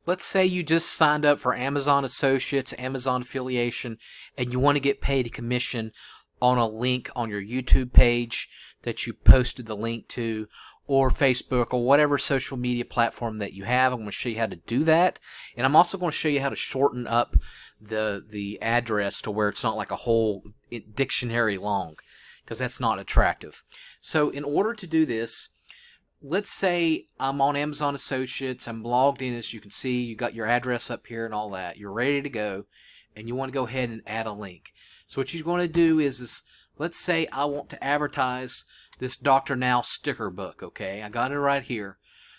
let's say you just signed up for Amazon Associates, Amazon affiliation, and you want to get paid a commission on a link on your YouTube page that you posted the link to, or Facebook, or whatever social media platform that you have. I'm going to show you how to do that, and I'm also going to show you how to shorten up the address to where it's not like a whole dictionary long, because that's not attractive. So in order to do this, let's say I'm on Amazon Associates, I'm logged in. As you can see, you got your address up here and all that. You're ready to go, and you want to go ahead and add a link. So what you're going to do is let's say I want to advertise this Dr. Now sticker book. Okay, I got it right here.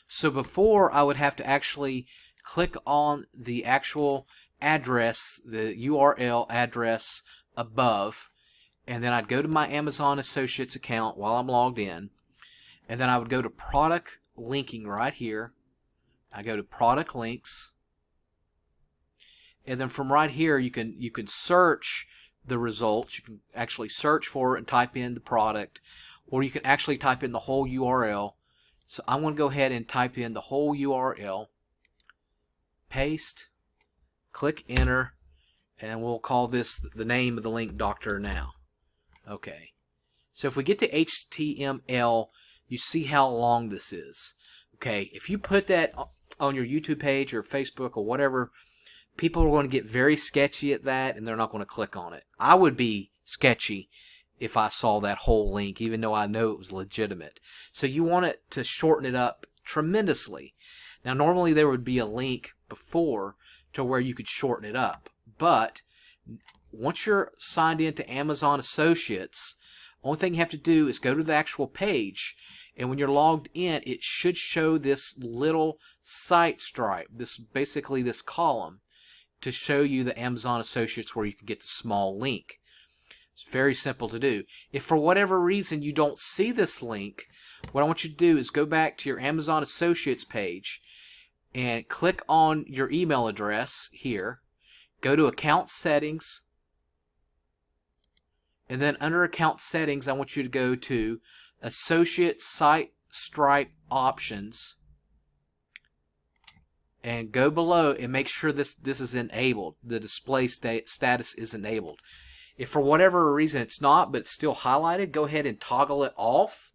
So before, I would have to actually click on the actual address, the URL address above, and then I'd go to my Amazon Associates account while I'm logged in, and then I would go to product linking right here. I go to product links, and then from right here you can search the results. You can actually search for it and type in the product, or you can actually type in the whole URL. So I'm going to go ahead and type in the whole URL, paste, click enter, and we'll call this the name of the link, Dr. Now. Okay, so if we get to HTML, you see how long this is. Okay, if you put that on your YouTube page or Facebook or whatever, people are going to get very sketchy at that, and they're not going to click on it. I would be sketchy if I saw that whole link, even though I know it was legitimate. So you want it to shorten it up tremendously. Now normally there would be a link before to where you could shorten it up, but once you're signed into Amazon Associates, only thing you have to do is go to the actual page, and when you're logged in, it should show this little SiteStripe, basically this column, to show you the Amazon Associates where you can get the small link. It's very simple to do. If for whatever reason you don't see this link, what I want you to do is go back to your Amazon Associates page and click on your email address here. Go to Account Settings, and then under Account Settings, I want you to go to Associate SiteStripe Options, and go below and make sure this is enabled. The display status is enabled. If for whatever reason it's not, but it's still highlighted, go ahead and toggle it off.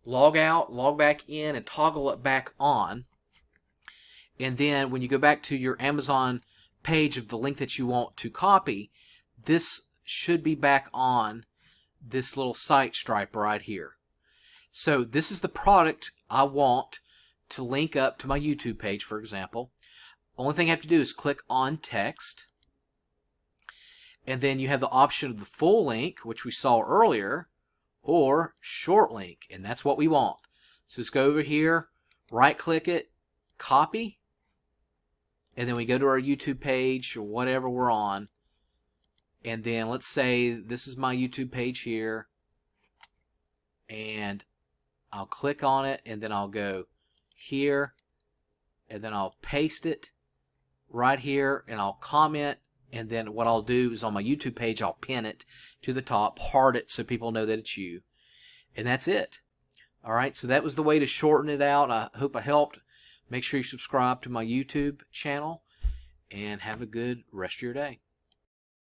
Log out, log back in, and toggle it back on. And then when you go back to your Amazon page of the link that you want to copy, this should be back on this little SiteStripe right here. So this is the product I want to link up to my YouTube page, for example. Only thing I have to do is click on text, and then you have the option of the full link, which we saw earlier, or short link, and that's what we want. So let's go over here, right click it, copy, and then we go to our YouTube page or whatever we're on, and then let's say this is my YouTube page here, and I'll click on it, and then I'll go here, and then I'll paste it right here, and I'll comment, and then what I'll do is on my YouTube page I'll pin it to the top, heart it so people know that it's you, and that's it. Alright, so that was the way to shorten it out. I hope I helped. Make sure you subscribe to my YouTube channel, and have a good rest of your day.